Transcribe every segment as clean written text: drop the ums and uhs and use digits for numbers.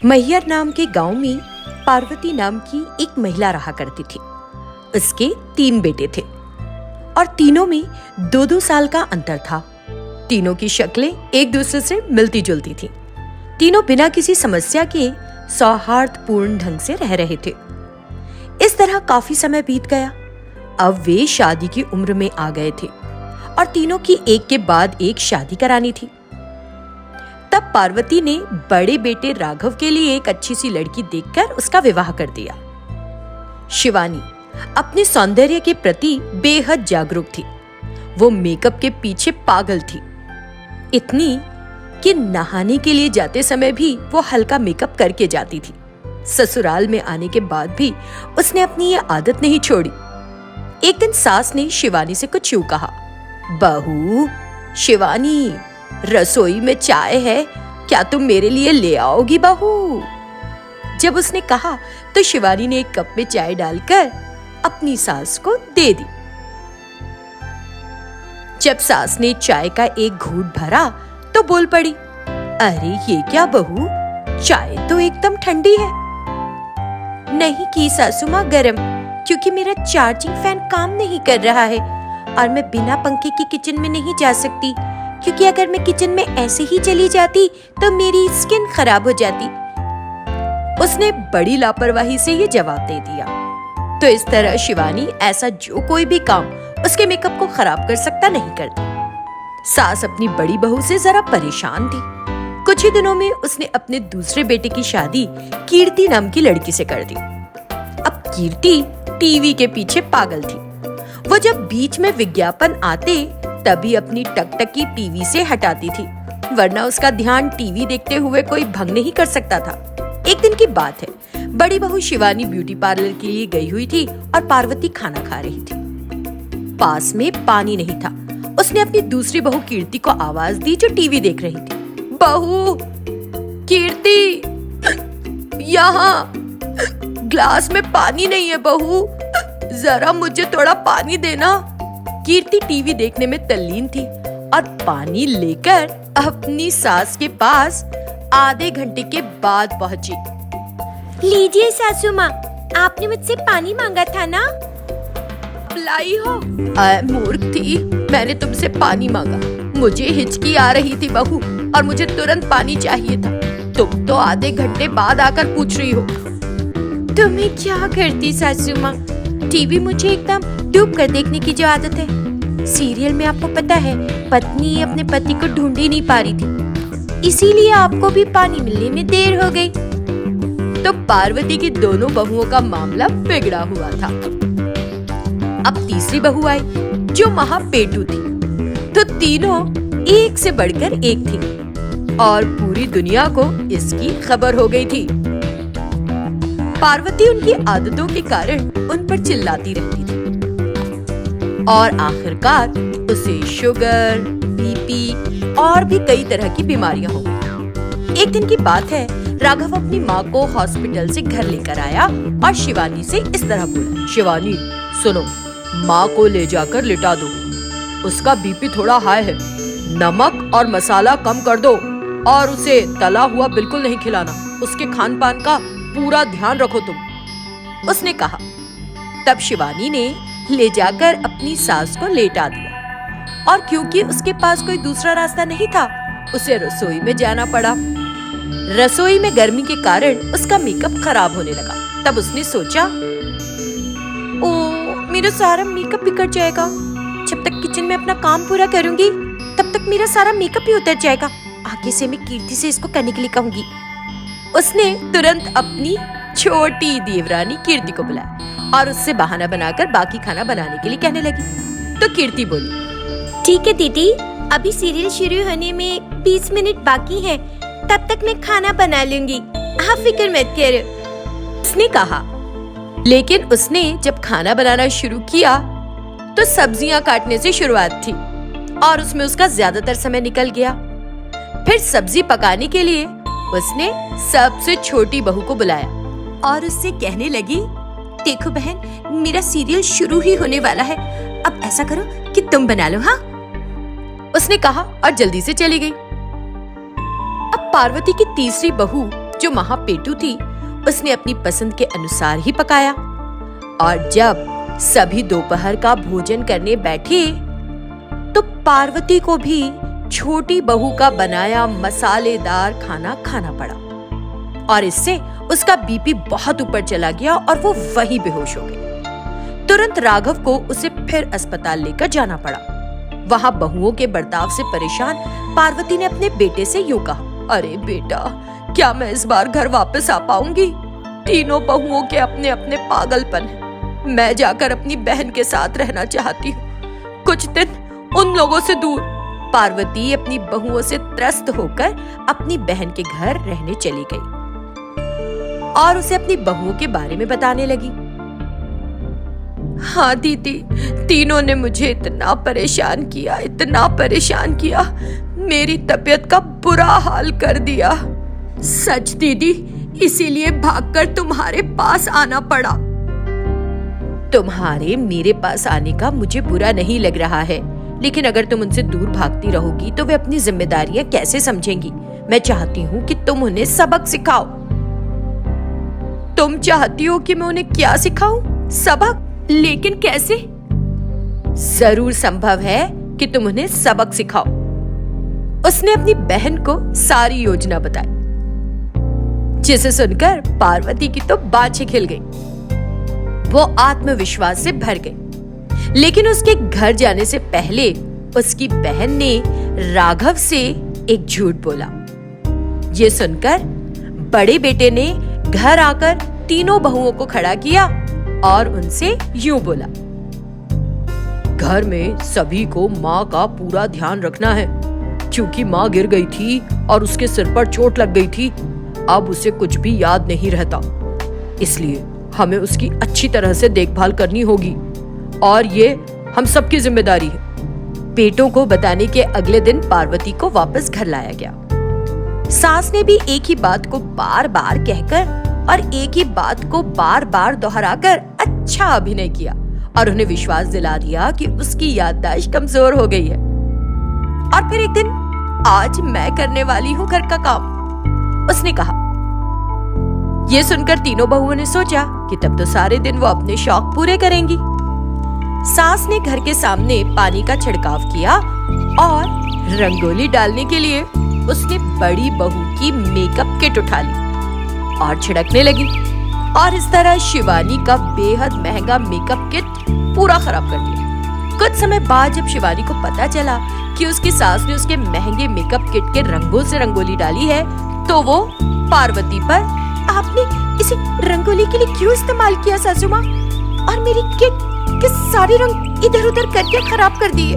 मैहर नाम के गांव में पार्वती नाम की एक महिला रहा करती थी। उसके 3 बेटे थे और तीनों में 2-2 साल का अंतर था। तीनों की शक्लें एक दूसरे से मिलती जुलती थीं। तीनों बिना किसी समस्या के सौहार्दपूर्ण ढंग से रह रहे थे। इस तरह काफी समय बीत गया। अब वे शादी की उम्र में आ गए थे और तीनों की एक के बाद एक शादी करानी थी। तब पार्वती ने बड़े बेटे राघव के लिए एक अच्छी सी लड़की देखकर उसका विवाह कर दिया। शिवानी अपने सौंदर्य के प्रति बेहद जागरूक थी। वो मेकअप के पीछे पागल थी, इतनी कि नहाने के लिए जाते समय भी वो हल्का मेकअप करके जाती थी। ससुराल में आने के बाद भी उसने अपनी ये आदत नहीं छोड़ी। एक दिन सास ने शिवानी से कुछ यूं कहा, बहू शिवानी, रसोई में चाय है, क्या तुम मेरे लिए ले आओगी बहू? जब उसने कहा तो शिवानी ने एक कप में चाय डालकर अपनी सास को दे दी। जब सास ने चाय का एक घूंट भरा तो बोल पड़ी, अरे ये क्या बहू, चाय तो एकदम ठंडी है। नहीं की सासू माँ, गरम, क्योंकि मेरा चार्जिंग फैन काम नहीं कर रहा है और मैं बिना पंखे के किचन में नहीं जा सकती, क्योंकि अगर मैं किचन में ऐसे ही चली जाती तो मेरी स्किन खराब हो जाती। उसने बड़ी लापरवाही से ये जवाब दे दिया। तो इस तरह शिवानी ऐसा जो कोई भी काम उसके मेकअप को खराब कर सकता नहीं करती। सास अपनी बड़ी बहू से जरा परेशान थी। कुछ ही दिनों में उसने अपने दूसरे बेटे की शादी कीर्ति नाम की लड़की से कर दी। अब कीर्ति टीवी के पीछे पागल थी। वो जब बीच में विज्ञापन आते तभी अपनी टकटकी टीवी से हटाती थी, वरना उसका ध्यान टीवी देखते हुए कोई भंग नहीं कर सकता था। एक दिन की बात है, बड़ी बहू शिवानी ब्यूटी पार्लर के लिए गई हुई थी और पार्वती खाना खा रही थी। पास में पानी नहीं था। उसने अपनी दूसरी बहू कीर्ति को आवाज दी जो टीवी देख रही थी। बहू कीर्ति, यहाँ ग्लास में पानी नहीं है बहू, जरा मुझे थोड़ा पानी देना। कीर्ति टीवी देखने में तल्लीन थी और पानी लेकर अपनी सास के पास आधे घंटे के बाद पहुंची। लीजिए सासू माँ, आपने मुझसे पानी मांगा था ना? लाई हो? मूर्ख थी, मैंने तुमसे पानी मांगा। मुझे हिचकी आ रही थी बहू और मुझे तुरंत पानी चाहिए था। तुम तो आधे घंटे बाद आकर पूछ रही हो। तुम्हें क्या करती सासू माँ, टीवी मुझे एकदम डूब कर देखने की जो आदत है। सीरियल में आपको पता है, पत्नी अपने पति को ढूंढ ही नहीं पा रही थी, इसीलिए आपको भी पानी मिलने में देर हो गई। तो पार्वती की दोनों बहुओं का मामला बिगड़ा हुआ था। अब तीसरी बहू आई जो महापेटू थी। तो तीनों एक से बढ़कर एक थी और पूरी दुनिया को इसकी खबर हो गई थी। पार्वती उनकी आदतों के कारण उन पर चिल्लाती रहती थी और आखिरकार उसे शुगर, बीपी और भी कई तरह की बीमारियां हो गई। एक दिन की बात है, राघव अपनी माँ को हॉस्पिटल से घर लेकर आया और शिवानी से इस तरह बोला, शिवानी सुनो, माँ को ले जाकर लिटा दो, उसका बीपी थोड़ा हाई है, नमक और मसाला कम कर दो और उसे तला हुआ बिल्कुल नहीं खिलाना, उसके खान पान का पूरा ध्यान रखो तुम। उसने कहा। तब शिवानी ने ले जाकर अपनी सास को लेटा दिया और क्योंकि उसके पास कोई दूसरा रास्ता नहीं था, उसे रसोई में जाना पड़ा। रसोई में गर्मी के कारण उसका मेकअप खराब होने लगा। तब उसने सोचा, ओ मेरा सारा मेकअप बिगड़ जाएगा। जब तक किचन में अपना काम पूरा करूंगी तब तक मेरा सारा मेकअप ही उतर जाएगा। आगे से मैं कीर्ति से इसको करने के लिए कहूंगी। उसने तुरंत अपनी छोटी देवरानी कीर्ति को बुलाया और उससे बहाना बनाकर बाकी खाना बनाने के लिए कहने लगी। तो कीर्ति बोली, ठीक है दीदी, अभी सीरियल शुरू होने में 20 मिनट बाकी हैं, तब तक मैं खाना बना लूंगी, आप फिक्र मत करो। उसने कहा। लेकिन उसने जब खाना बनाना शुरू किया तो सब्जियां काटने से शुरुआत थी और उसमें उसका ज्यादातर समय निकल गया। फिर सब्जी पकाने के लिए उसने सबसे छोटी बहू को बुलाया और उससे कहने लगी, देखो बहन, मेरा सीरियल शुरू ही होने वाला है, अब ऐसा करो कि तुम बना लो। हाँ, उसने कहा और जल्दी से चली गई। अब पार्वती की तीसरी बहू जो महापेटू थी, उसने अपनी पसंद के अनुसार ही पकाया। और जब सभी दोपहर का भोजन करने बैठे तो पार्वती को भी छोटी बहू का बनाया मसालेदार खाना खाना पड़ा और इससे उसका बीपी बहुत ऊपर चला गया और वो वहीं बेहोश हो गई। तुरंत राघव को उसे फिर अस्पताल लेकर जाना पड़ा। वहां बहुओं के बर्ताव से परेशान पार्वती ने अपने बेटे से यूं कहा, अरे बेटा, क्या मैं इस बार घर वापस आ पाऊंगी? तीनों बहुओं के अपने अपने पागलपन है। मैं जाकर अपनी बहन के साथ रहना चाहती हूँ, कुछ दिन उन लोगों से दूर। पार्वती अपनी बहुओं से त्रस्त होकर अपनी बहन के घर रहने चली गई और उसे अपनी बहुओं के बारे में बताने लगी। हाँ दीदी, तीनों ने मुझे इतना परेशान किया, मेरी तबीयत का बुरा हाल कर दिया। सच दीदी, इसीलिए भागकर तुम्हारे पास आना पड़ा। तुम्हारे मेरे पास आने का मुझे बुरा नहीं लग रहा है, लेकिन अगर तुम उनसे दूर भागती रहोगी तो वे अपनी जिम्मेदारियां कैसे समझेंगी? मैं चाहती हूँ कि तुम उन्हें सबक सिखाओ। तुम चाहती हो कि मैं उन्हें क्या सिखाऊं? सबक? लेकिन कैसे? जरूर संभव है कि तुम उन्हें सबक सिखाओ। उसने अपनी बहन को सारी योजना बताई, जिसे सुनकर पार्वती की तो बाछें खिल गई। वो आत्मविश्वास से भर गई। लेकिन उसके घर जाने से पहले उसकी बहन ने राघव से एक झूठ बोला। ये सुनकर बड़े बेटे ने घर आकर तीनों बहुओं को खड़ा किया और उनसे यूं बोला, घर में सभी को माँ का पूरा ध्यान रखना है, क्योंकि माँ गिर गई थी और उसके सिर पर चोट लग गई थी। अब उसे कुछ भी याद नहीं रहता, इसलिए हमें उसकी अच्छी तरह से देखभाल करनी होगी और ये हम सबकी जिम्मेदारी है। बेटों को बताने के अगले दिन पार्वती को वापस घर लाया गया। सास ने भी एक ही बात को बार बार कहकर और एक ही बात को बार बार दोहराकर अच्छा अभिनय किया और उन्हें विश्वास दिला दिया कि उसकी याददाश्त कमजोर हो गई है। और फिर एक दिन, आज मैं करने वाली हूँ घर का काम, उसने कहा। ये सुनकर तीनों बहुओं ने सोचा कि तब तो सारे दिन वो अपने शौक पूरे करेंगी। सास ने घर के सामने पानी का छिड़काव किया और रंगोली डालने के लिए उसने बड़ी बहू की मेकअप किट उठा ली और छिड़कने लगी। और इस तरह शिवानी का बेहद महंगा मेकअप किट पूरा खराब कर दिया। कुछ समय बाद जब शिवानी को पता चला कि उसकी सास ने उसके महंगे मेकअप किट के रंगों से रंगोली डाली है, तो वो पार्वती पर, आपने इसे रंगोली के लिए क्यों इस्तेमाल किया सासू माँ? और मेरी किट के सारे रंग इधर उधर करके खराब कर दिए।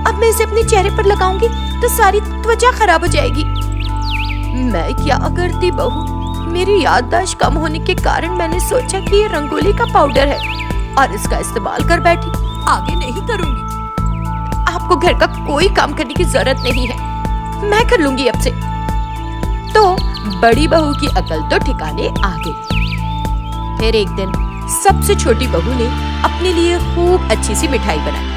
अब मैं इसे अपने चेहरे पर लगाऊंगी तो सारी त्वचा खराब हो जाएगी। मैं क्या करती बहू, मेरी याददाश्त कम होने के कारण मैंने सोचा कि ये रंगोली का पाउडर है और इसका इस्तेमाल कर बैठी। आगे नहीं करूंगी। आपको घर का कोई काम करने की जरूरत नहीं है, मैं कर लूंगी अब से। तो बड़ी बहू की अकल तो ठिकाने आ गई। फिर एक दिन सबसे छोटी बहू ने अपने लिए खूब अच्छी सी मिठाई बनाई।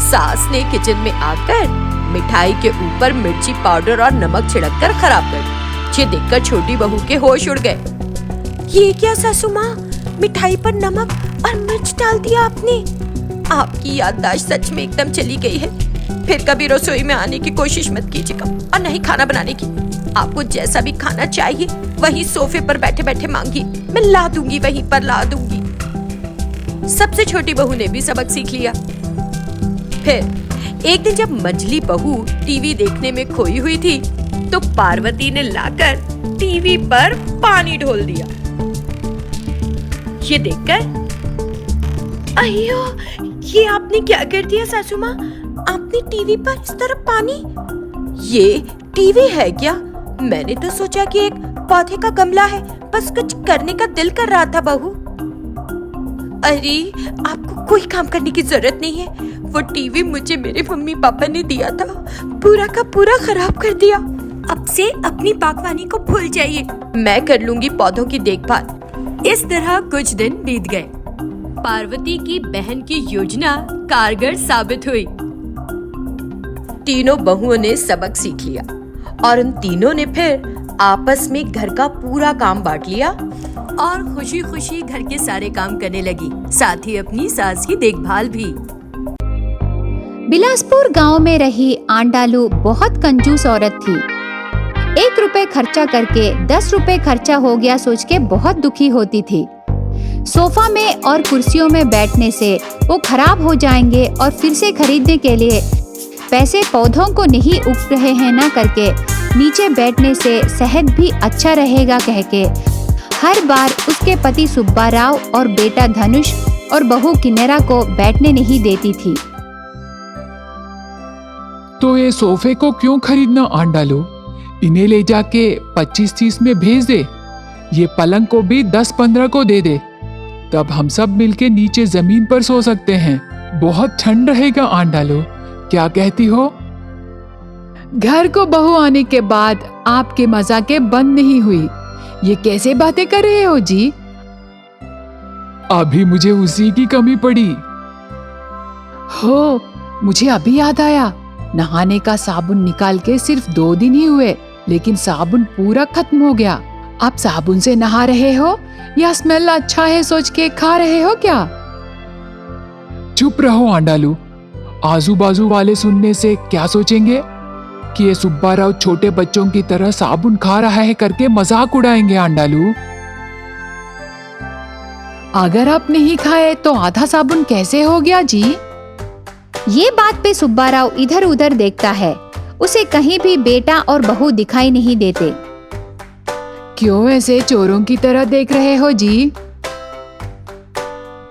सास ने किचन में आकर मिठाई के ऊपर मिर्ची पाउडर और नमक छिड़ककर खराब कर दी। ये देखकर छोटी बहू के होश उड़ गए। ये क्या सासू माँ, मिठाई पर नमक और मिर्च डाल दिया आपने? आपकी याददाश्त सच में एकदम चली गई है। फिर कभी रसोई में आने की कोशिश मत कीजिएगा और नहीं खाना बनाने की। आपको जैसा भी खाना चाहिए वही सोफे पर बैठे बैठे मांगिए, मैं ला दूंगी, वहीं पर ला दूंगी। सबसे छोटी बहू ने भी सबक सीख लिया। फिर एक दिन जब मंझली बहू टीवी देखने में खोई हुई थी तो पार्वती ने लाकर टीवी पर पानी ढोल दिया। ये देखकर, अयो, ये आपने क्या कर दिया सासू माँ? आपने टीवी पर इस तरह पानी? ये टीवी है क्या? मैंने तो सोचा कि एक पौधे का गमला है, बस कुछ करने का दिल कर रहा था बहू। अरे, आपको कोई काम करने की जरूरत नहीं है। वो टीवी मुझे मेरे मम्मी पापा ने दिया था, पूरा का पूरा खराब कर दिया। अब से अपनी बागवानी को भूल जाइए, मैं कर लूंगी पौधों की देखभाल। इस तरह कुछ दिन बीत गए। पार्वती की बहन की योजना कारगर साबित हुई। तीनों बहुओं ने सबक सीख लिया और उन तीनों ने फिर आपस में घर का पूरा काम बांट लिया और खुशी खुशी घर के सारे काम करने लगी, साथ ही अपनी सास की देखभाल भी। बिलासपुर गांव में रही आंडालू बहुत कंजूस औरत थी। 1 रुपए खर्चा करके 10 रुपए खर्चा हो गया सोच के बहुत दुखी होती थी। सोफा में और कुर्सियों में बैठने से वो खराब हो जाएंगे और फिर से खरीदने के लिए पैसे पौधों को नहीं उग रहे हैं ना करके नीचे बैठने से सेहत भी अच्छा रहेगा कह के हर बार उसके पति सुब्बा राव और बेटा धनुष और बहू किन्नरा को बैठने नहीं देती थी। तो ये सोफे को क्यों खरीदना आंडालो, इन्हें ले जाके 25-30 में भेज दे। ये पलंग को भी 10-15 को दे दे, तब हम सब मिलके नीचे जमीन पर सो सकते हैं। बहुत ठंड रहेगा आंडालो, क्या कहती हो? घर को बहू आने के बाद आपके मजाकें बंद नहीं हुई। ये कैसे बातें कर रहे हो जी? अभी मुझे उसी की कमी पड़ी। हो, मुझे अभी याद आया, नहाने का साबुन निकाल के सिर्फ 2 दिन ही हुए, लेकिन साबुन पूरा खत्म हो गया। आप साबुन से नहा रहे हो या स्मेल अच्छा है सोच के खा रहे हो क्या? चुप रहो आंडालू, आजू बाजू वाले सुनने से क्या सोचेंगे कि ये सुब्बा राव छोटे बच्चों की तरह साबुन खा रहा है करके मजाक उड़ाएंगे आंडालू। अगर आप नहीं खाए तो आधा साबुन कैसे हो गया जी? ये बात पे सुब्बा राव इधर उधर देखता है। उसे कहीं भी बेटा और बहू दिखाई नहीं देते। क्यों ऐसे चोरों की तरह देख रहे हो जी?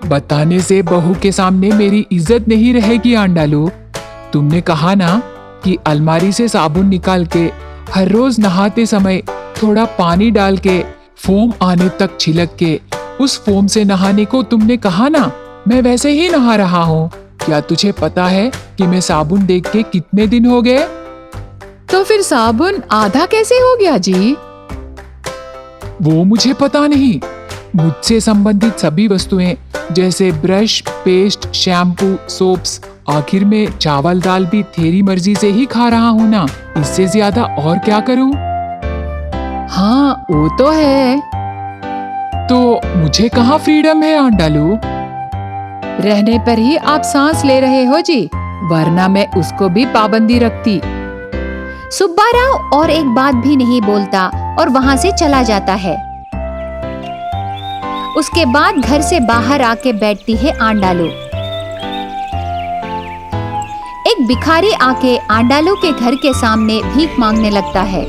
बताने से बहू के सामने मेरी इज्जत नहीं रहेगी आंडालू। तुमने कहा ना कि अलमारी से साबुन निकाल के हर रोज नहाते समय थोड़ा पानी डाल के फोम आने तक छिलक के उस फोम से नहाने को तुमने कहा ना, मैं वैसे ही नहा रहा हूँ। क्या तुझे पता है कि मैं साबुन देख के कितने दिन हो गए? तो फिर साबुन आधा कैसे हो गया जी? वो मुझे पता नहीं। मुझसे संबंधित सभी वस्तुएं जैसे ब्रश, पेस्ट, शैम्पू, सोप्स, आखिर में चावल दाल भी तेरी मर्जी से ही खा रहा हूँ ना, इससे ज्यादा और क्या करूँ? हाँ, वो तो है। तो मुझे कहाँ फ्रीडम है आंडालू? रहने पर ही आप सांस ले रहे हो जी, वरना मैं उसको भी पाबंदी रखती। सुब्बा राव और एक बात भी नहीं बोलता और वहाँ से चला जाता है। उसके बाद घर से बाहर आके बैठती है आंडालू। एक भिखारी आके आंडालू के घर के सामने भीख मांगने लगता है।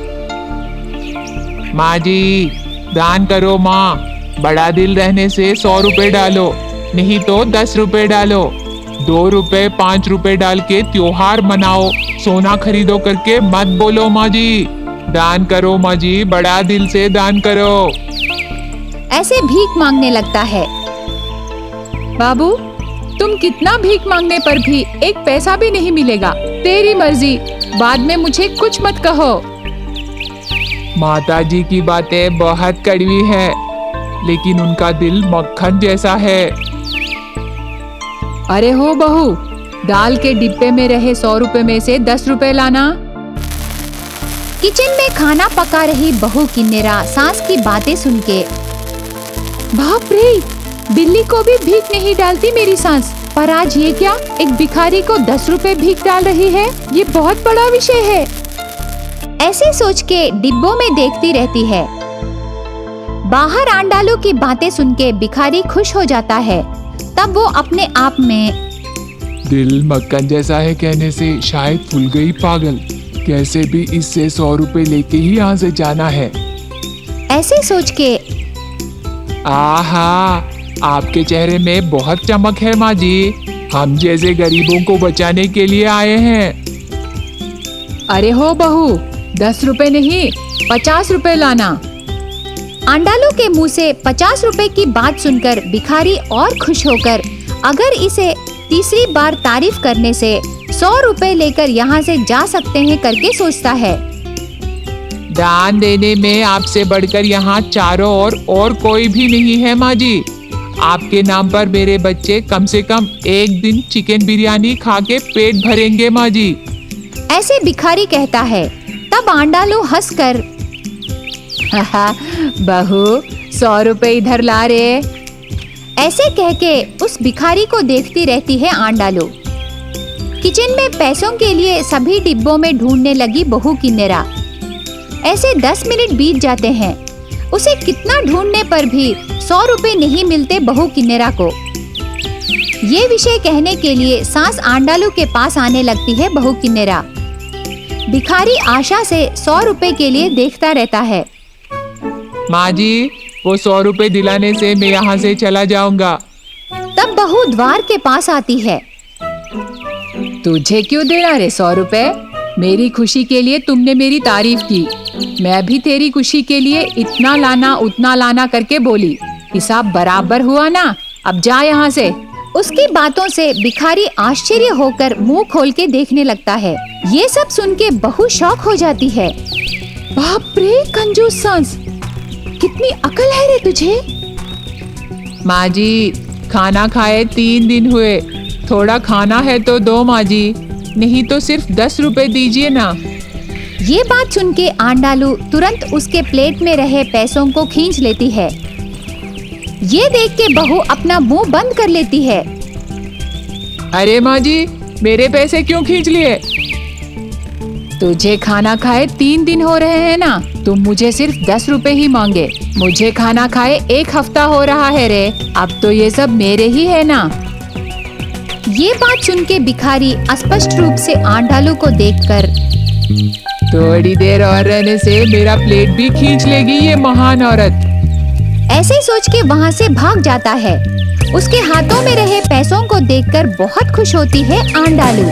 माँ जी, दान करो माँ, बड़ा दिल रहने से 100 रुपए डालो, नहीं तो 10 रुपए डालो। 2 रुपए 5 रुपए डाल के त्योहार मनाओ, सोना खरीदो करके मत बोलो माँ जी। दान करो माँ जी, बड़ा दिल से दान करो। ऐसे भीख मांगने लगता है। बाबू, तुम कितना भीख मांगने पर भी एक पैसा भी नहीं मिलेगा। तेरी मर्जी, बाद में मुझे कुछ मत कहो। माता जी की बातें बहुत कड़वी है, लेकिन उनका दिल मक्खन जैसा है। अरे हो बहू, दाल के डिब्बे में रहे 100 रुपए में से 10 रुपए लाना। किचन में खाना पका रही बहू किन्नरा सास की बातें सुन के, बाप रे, बिल्ली को भी भीख नहीं डालती मेरी सास, पर आज ये क्या, एक भिखारी को 10 रुपए भीख डाल रही है। ये बहुत बड़ा विषय है। ऐसे सोच के डिब्बों में देखती रहती है। बाहर आंडालू की बातें सुन के भिखारी खुश हो जाता है। तब वो अपने आप में, दिल मक्खन जैसा है कहने से शायद फूल गई पागल, कैसे भी इससे 100 रुपए लेके ही यहाँ से जाना है। ऐसे सोच के, आहा, आपके चेहरे में बहुत चमक है माँ जी, हम जैसे गरीबों को बचाने के लिए आए हैं। अरे हो बहू, 10 रुपए नहीं 50 रुपए लाना। आंडालू के मुंह से 50 रुपए की बात सुनकर भिखारी और खुश होकर अगर इसे तीसरी बार तारीफ करने से 100 रुपए लेकर यहाँ से जा सकते हैं करके सोचता है। दान देने में आपसे बढ़कर यहाँ चारों ओर और कोई भी नहीं है माँ जी। आपके नाम पर मेरे बच्चे कम से कम एक दिन चिकन बिरयानी खा के पेट भरेंगे माँ जी। ऐसे भिखारी कहता है। तब आंडालू हंसकर, बहू 100 रुपए इधर ला रे। ऐसे कह के उस भिखारी को देखती रहती है आंडालू। किचन में पैसों के लिए सभी डिब्बों में ढूंढने लगी बहू किन्नेरा। ऐसे 10 मिनट बीत जाते हैं। उसे कितना ढूंढने पर भी 100 रुपए नहीं मिलते बहू किन्नेरा को। ये विषय कहने के लिए सास आंडालू के पास आने लगती है बहू किन्नेरा। भिखारी आशा से 100 रुपए के लिए देखता रहता है। माँ जी, वो 100 रुपए दिलाने से मैं यहाँ से चला जाऊंगा। तब बहू द्वार के पास आती है। तुझे क्यों देना रे 100 रुपए? मेरी खुशी के लिए तुमने मेरी तारीफ की, मैं भी तेरी खुशी के लिए इतना लाना उतना लाना करके बोली। हिसाब बराबर हुआ ना? अब जा यहाँ से। उसकी बातों से भिखारी आश्चर्य होकर मुंह खोल के देखने लगता है। ये सब सुन के बहू शॉक हो जाती है। बाप रे कंजूस सांस, कितनी अकल है रे तुझे। माँ जी, खाना खाए 3 दिन हुए, थोड़ा खाना है तो दो माँ जी, नहीं तो सिर्फ 10 रुपए दीजिए ना। ये बात सुन के आंडालू तुरंत उसके प्लेट में रहे पैसों को खींच लेती है। ये देख के बहू अपना मुंह बंद कर लेती है। अरे माँ जी, मेरे पैसे क्यों खींच लिए? तुझे खाना खाए 3 दिन हो रहे हैं ना, तुम मुझे सिर्फ 10 रुपए ही मांगे। मुझे खाना खाए 1 हफ्ता हो रहा है रे, अब तो ये सब मेरे ही है ना। ये बात सुन के भिखारी स्पष्ट रूप से आंडालू को देखकर थोड़ी देर और रहने से मेरा प्लेट भी खींच लेगी ये महान औरत। ऐसे सोच के वहाँ से भाग जाता है। उसके हाथों में रहे पैसों को देखकर बहुत खुश होती है आंडालू।